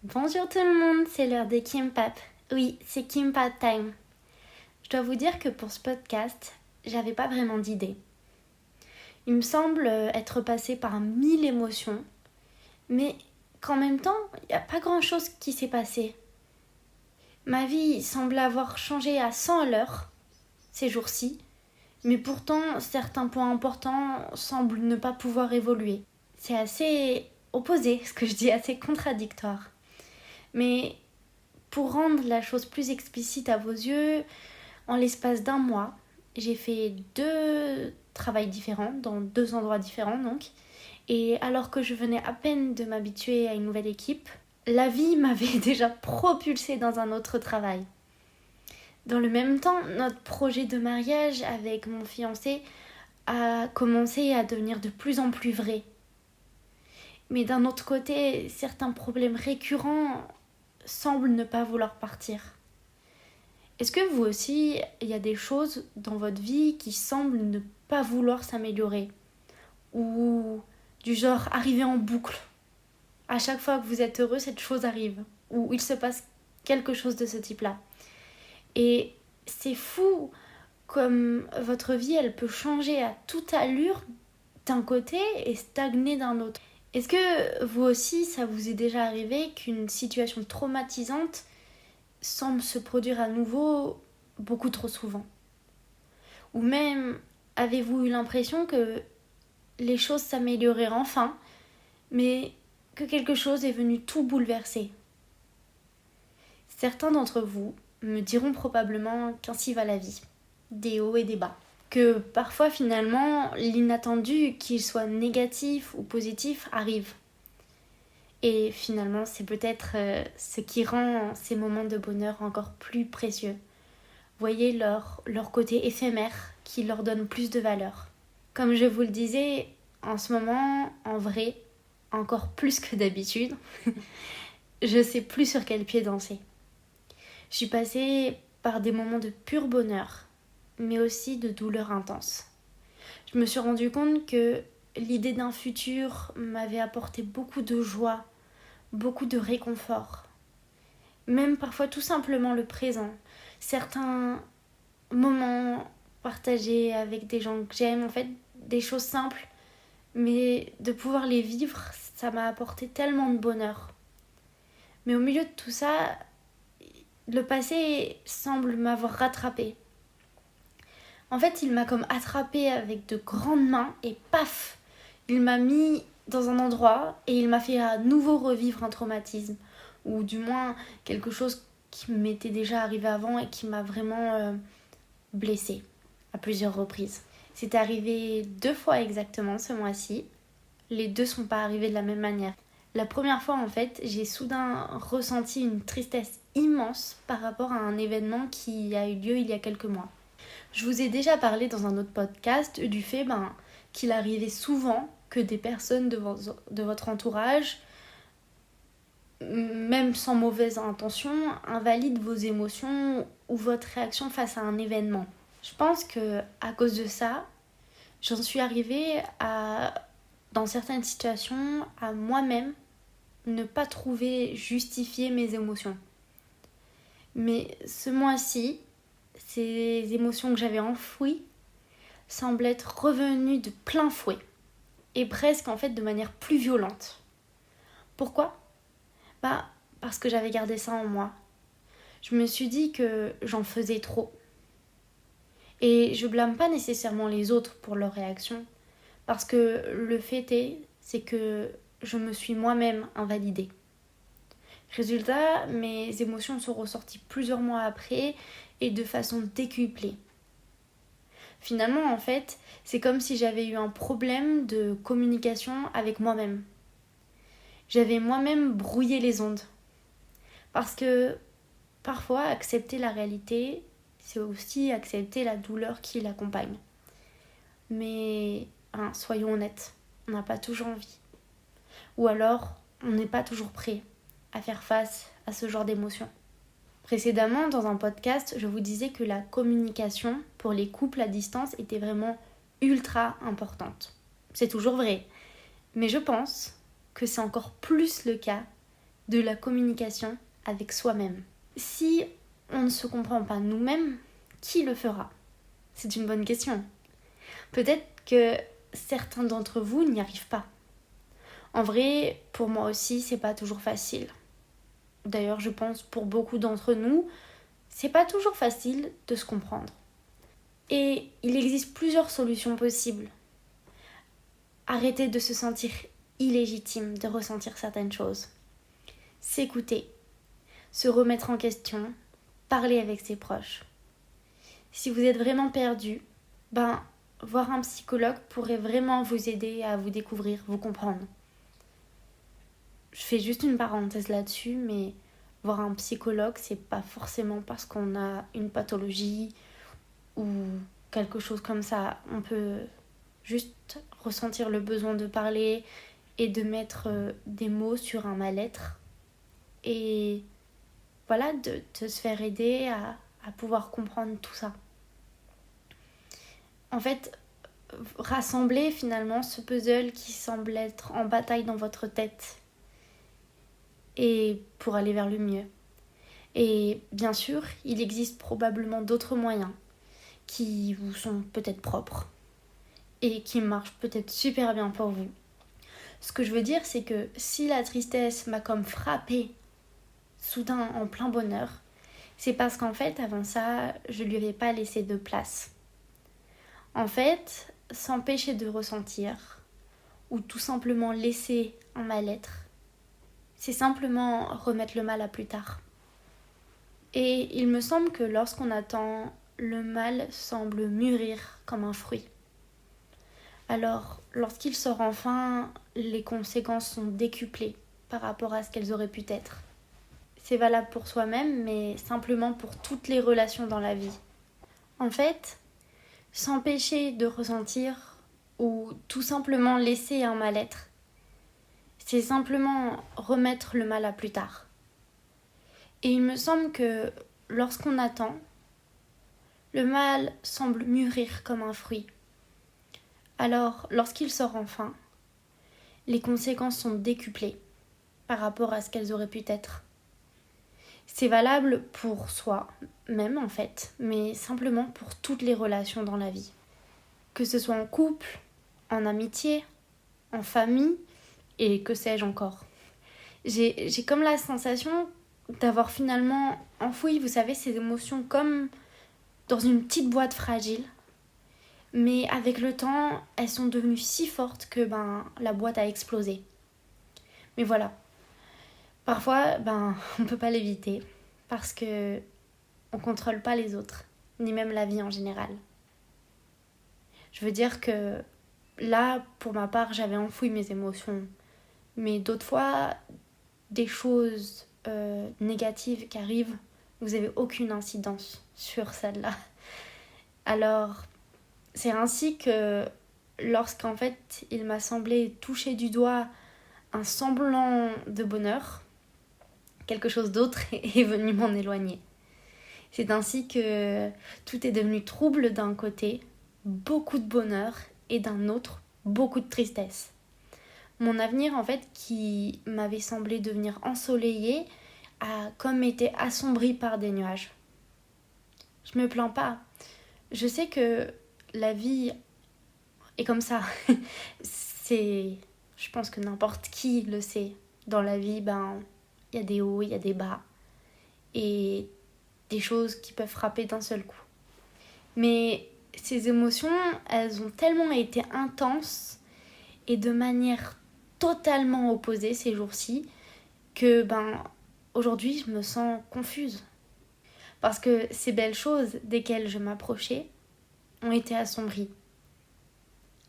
Bonjour tout le monde, c'est l'heure des Kimbap. Oui, c'est Kimbap time. Je dois vous dire que pour ce podcast, j'avais pas vraiment d'idée. Il me semble être passée par 1000 émotions, mais qu'en même temps, il n'y a pas grand chose qui s'est passé. Ma vie semble avoir changé à 100 à l'heure ces jours-ci, mais pourtant certains points importants semblent ne pas pouvoir évoluer. C'est assez opposé, ce que je dis, assez contradictoire. Mais pour rendre la chose plus explicite à vos yeux, en l'espace d'un mois, j'ai fait 2 travails différents, dans 2 endroits différents donc. Et alors que je venais à peine de m'habituer à une nouvelle équipe, la vie m'avait déjà propulsée dans un autre travail. Dans le même temps, notre projet de mariage avec mon fiancé a commencé à devenir de plus en plus vrai. Mais d'un autre côté, certains problèmes récurrents semblent ne pas vouloir partir. Est-ce que vous aussi, il y a des choses dans votre vie qui semblent ne pas vouloir s'améliorer? Ou du genre arriver en boucle? À chaque fois que vous êtes heureux, cette chose arrive. Ou il se passe quelque chose de ce type-là. Et c'est fou comme votre vie, elle peut changer à toute allure d'un côté et stagner d'un autre. Est-ce que vous aussi, ça vous est déjà arrivé qu'une situation traumatisante semble se produire à nouveau beaucoup trop souvent? Ou même, avez-vous eu l'impression que les choses s'amélioraient enfin, mais que quelque chose est venu tout bouleverser? Certains d'entre vous me diront probablement qu'ainsi va la vie, des hauts et des bas. Que parfois finalement, l'inattendu, qu'il soit négatif ou positif, arrive. Et finalement, c'est peut-être ce qui rend ces moments de bonheur encore plus précieux. Voyez leur côté éphémère qui leur donne plus de valeur. Comme je vous le disais, en ce moment, en vrai, encore plus que d'habitude, je sais plus sur quel pied danser. Je suis passée par des moments de pur bonheur, mais aussi de douleur intense. Je me suis rendu compte que l'idée d'un futur m'avait apporté beaucoup de joie, beaucoup de réconfort. Même parfois tout simplement le présent. Certains moments partagés avec des gens que j'aime, en fait, des choses simples, mais de pouvoir les vivre, ça m'a apporté tellement de bonheur. Mais au milieu de tout ça, le passé semble m'avoir rattrapé. En fait, il m'a comme attrapé avec de grandes mains et paf, il m'a mis dans un endroit et il m'a fait à nouveau revivre un traumatisme, ou du moins quelque chose qui m'était déjà arrivé avant et qui m'a vraiment blessée à plusieurs reprises. C'est arrivé 2 fois exactement ce mois-ci. Les 2 sont pas arrivés de la même manière. La première fois, en fait, j'ai soudain ressenti une tristesse immense par rapport à un événement qui a eu lieu il y a quelques mois. Je vous ai déjà parlé dans un autre podcast du fait qu'il arrivait souvent que des personnes de votre entourage, même sans mauvaise intention, invalident vos émotions ou votre réaction face à un événement. Je pense que à cause de ça, j'en suis arrivée à, dans certaines situations, à moi-même ne pas trouver justifier mes émotions. Mais ce mois-ci, ces émotions que j'avais enfouies semblent être revenues de plein fouet et presque en fait de manière plus violente. Pourquoi ? Parce que j'avais gardé ça en moi. Je me suis dit que j'en faisais trop. Et je blâme pas nécessairement les autres pour leur réaction, parce que le fait est, c'est que je me suis moi-même invalidée. Résultat, mes émotions sont ressorties plusieurs mois après et de façon décuplée. Finalement, en fait, c'est comme si j'avais eu un problème de communication avec moi-même. J'avais moi-même brouillé les ondes. Parce que parfois, accepter la réalité, c'est aussi accepter la douleur qui l'accompagne. Mais soyons honnêtes, on n'a pas toujours envie. Ou alors, on n'est pas toujours prêt à faire face à ce genre d'émotions. Précédemment, dans un podcast, je vous disais que la communication pour les couples à distance était vraiment ultra importante. C'est toujours vrai. Mais je pense que c'est encore plus le cas de la communication avec soi-même. Si on ne se comprend pas nous-mêmes, qui le fera ? C'est une bonne question. Peut-être que certains d'entre vous n'y arrivent pas. En vrai, pour moi aussi, c'est pas toujours facile. D'ailleurs, je pense pour beaucoup d'entre nous, c'est pas toujours facile de se comprendre. Et il existe plusieurs solutions possibles. Arrêter de se sentir illégitime de ressentir certaines choses. S'écouter, se remettre en question, parler avec ses proches. Si vous êtes vraiment perdu, voir un psychologue pourrait vraiment vous aider à vous découvrir, vous comprendre. Je fais juste une parenthèse là-dessus, mais voir un psychologue, c'est pas forcément parce qu'on a une pathologie ou quelque chose comme ça. On peut juste ressentir le besoin de parler et de mettre des mots sur un mal-être. Et voilà, de se faire aider à pouvoir comprendre tout ça. En fait, rassembler finalement ce puzzle qui semble être en bataille dans votre tête et pour aller vers le mieux. Et bien sûr, il existe probablement d'autres moyens qui vous sont peut-être propres et qui marchent peut-être super bien pour vous. Ce que je veux dire, c'est que si la tristesse m'a comme frappée soudain en plein bonheur, c'est parce qu'en fait, avant ça, je lui avais pas laissé de place. En fait, s'empêcher de ressentir ou tout simplement laisser un mal-être, c'est simplement remettre le mal à plus tard. Et il me semble que lorsqu'on attend, le mal semble mûrir comme un fruit. Alors, lorsqu'il sort enfin, les conséquences sont décuplées par rapport à ce qu'elles auraient pu être. C'est valable pour soi-même, mais simplement pour toutes les relations dans la vie. En fait, s'empêcher de ressentir ou tout simplement laisser un mal-être, c'est simplement remettre le mal à plus tard. Et il me semble que lorsqu'on attend, le mal semble mûrir comme un fruit. Alors, lorsqu'il sort enfin, les conséquences sont décuplées par rapport à ce qu'elles auraient pu être. C'est valable pour soi, même en fait, mais simplement pour toutes les relations dans la vie. Que ce soit en couple, en amitié, en famille, et que sais-je encore. J'ai comme la sensation d'avoir finalement enfoui, vous savez, ces émotions comme dans une petite boîte fragile. Mais avec le temps, elles sont devenues si fortes que la boîte a explosé. Mais voilà. Parfois, on peut pas l'éviter parce que on contrôle pas les autres, ni même la vie en général. Je veux dire que là, pour ma part, j'avais enfoui mes émotions. Mais d'autres fois, des choses négatives qui arrivent, vous n'avez aucune incidence sur celle-là. Alors, c'est ainsi que lorsqu'en fait, il m'a semblé toucher du doigt un semblant de bonheur, quelque chose d'autre est venu m'en éloigner. C'est ainsi que tout est devenu trouble d'un côté, beaucoup de bonheur, et d'un autre, beaucoup de tristesse. Mon avenir, en fait, qui m'avait semblé devenir ensoleillé, a comme été assombri par des nuages. Je me plains pas. Je sais que la vie est comme ça. Je pense que n'importe qui le sait. Dans la vie, il y a des hauts, il y a des bas. Et des choses qui peuvent frapper d'un seul coup. Mais ces émotions, elles ont tellement été intenses et de manière totalement opposée ces jours-ci que aujourd'hui je me sens confuse. Parce que ces belles choses desquelles je m'approchais ont été assombries.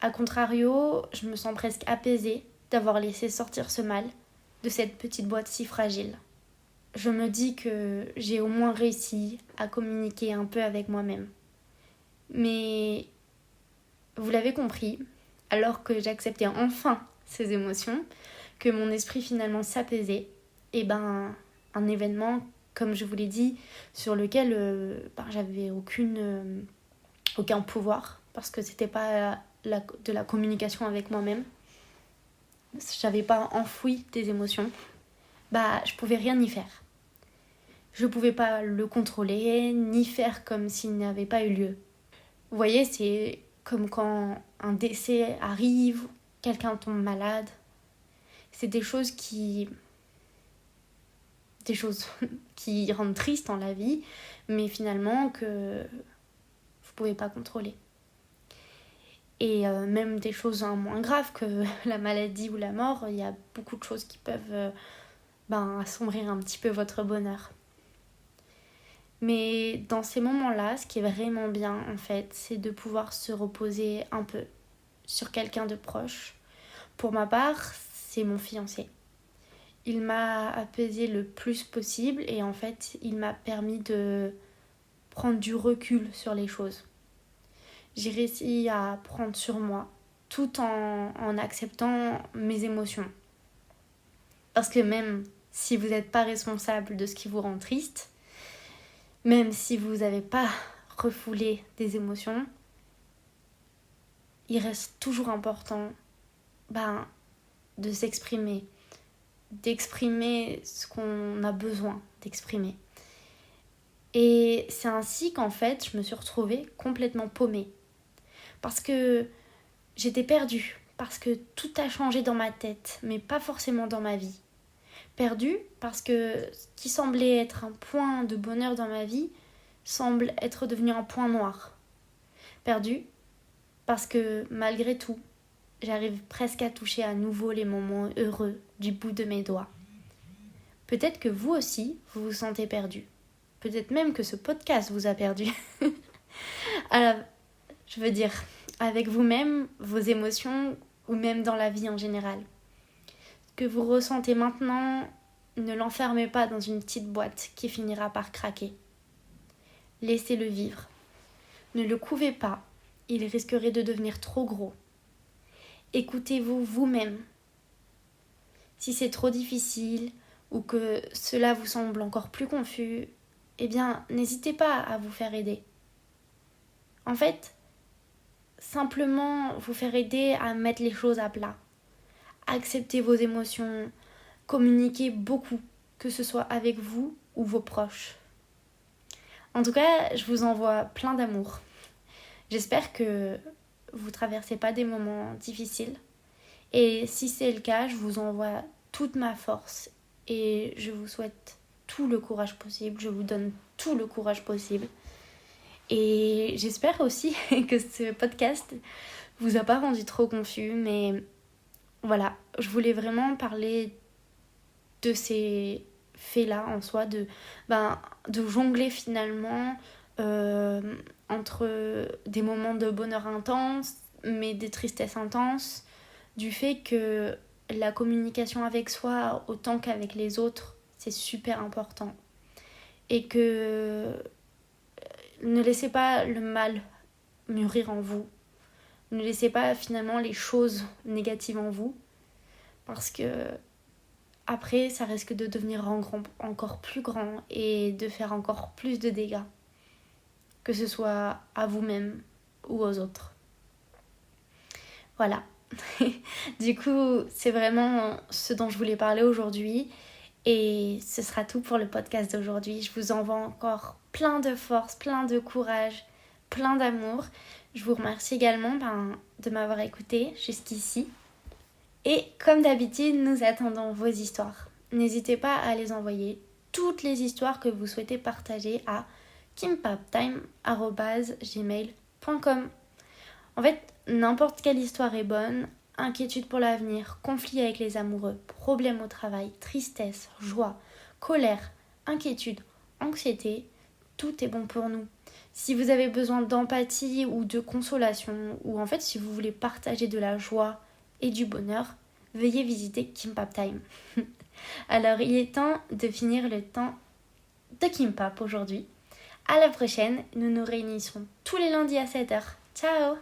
A contrario, je me sens presque apaisée d'avoir laissé sortir ce mal de cette petite boîte si fragile. Je me dis que j'ai au moins réussi à communiquer un peu avec moi-même. Mais vous l'avez compris, alors que j'acceptais enfin ces émotions, que mon esprit finalement s'apaisait, et un événement, comme je vous l'ai dit, sur lequel j'avais aucun pouvoir, parce que c'était pas de la communication avec moi-même. J'avais pas enfoui des émotions. je pouvais rien y faire. Je pouvais pas le contrôler, ni faire comme s'il n'avait pas eu lieu. Vous voyez, c'est comme quand un décès arrive, quelqu'un tombe malade. C'est des choses qui rendent triste dans la vie, mais finalement que vous pouvez pas contrôler. Et même des choses moins graves que la maladie ou la mort, il y a beaucoup de choses qui peuvent assombrir un petit peu votre bonheur. Mais dans ces moments-là, ce qui est vraiment bien en fait, c'est de pouvoir se reposer un peu sur quelqu'un de proche. Pour ma part, c'est mon fiancé. Il m'a apaisé le plus possible et en fait, il m'a permis de prendre du recul sur les choses. J'ai réussi à prendre sur moi tout en acceptant mes émotions. Parce que même si vous n'êtes pas responsable de ce qui vous rend triste, même si vous n'avez pas refoulé des émotions, il reste toujours important de s'exprimer, d'exprimer ce qu'on a besoin d'exprimer. Et c'est ainsi qu'en fait, je me suis retrouvée complètement paumée. Parce que j'étais perdue, parce que tout a changé dans ma tête, mais pas forcément dans ma vie. Perdue parce que ce qui semblait être un point de bonheur dans ma vie semble être devenu un point noir. Perdue parce que malgré tout, j'arrive presque à toucher à nouveau les moments heureux du bout de mes doigts. Peut-être que vous aussi, vous vous sentez perdu. Peut-être même que ce podcast vous a perdu. Alors, je veux dire, avec vous-même, vos émotions, ou même dans la vie en général. Ce que vous ressentez maintenant, ne l'enfermez pas dans une petite boîte qui finira par craquer. Laissez-le vivre. Ne le couvez pas, il risquerait de devenir trop gros. Écoutez-vous vous-même. Si c'est trop difficile ou que cela vous semble encore plus confus, n'hésitez pas à vous faire aider. En fait, simplement vous faire aider à mettre les choses à plat. Acceptez vos émotions, communiquez beaucoup, que ce soit avec vous ou vos proches. En tout cas, je vous envoie plein d'amour. J'espère que vous ne traversez pas des moments difficiles. Et si c'est le cas, je vous envoie toute ma force et je vous souhaite tout le courage possible. Je vous donne tout le courage possible. Et j'espère aussi que ce podcast vous a pas rendu trop confus, mais voilà, je voulais vraiment parler de ces faits-là en soi, de jongler finalement entre des moments de bonheur intense, mais des tristesses intenses, du fait que la communication avec soi autant qu'avec les autres, c'est super important. Et que ne laissez pas le mal mûrir en vous. Ne laissez pas finalement les choses négatives en vous. Parce que après, ça risque de devenir encore plus grand et de faire encore plus de dégâts. Que ce soit à vous-même ou aux autres. Voilà. Du coup, c'est vraiment ce dont je voulais parler aujourd'hui. Et ce sera tout pour le podcast d'aujourd'hui. Je vous envoie encore plein de force, plein de courage, plein d'amour. Je vous remercie également de m'avoir écouté jusqu'ici. Et comme d'habitude, nous attendons vos histoires. N'hésitez pas à les envoyer, toutes les histoires que vous souhaitez partager à kimpaptime@gmail.com. En fait, n'importe quelle histoire est bonne. Inquiétude pour l'avenir, conflit avec les amoureux, problèmes au travail, tristesse, joie, colère, inquiétude, anxiété, tout est bon pour nous. Si vous avez besoin d'empathie ou de consolation, ou en fait si vous voulez partager de la joie et du bonheur, veuillez visiter Kimpap Time. Alors il est temps de finir le temps de Kimpap aujourd'hui. À la prochaine, nous nous réunissons tous les lundis à 7h. Ciao!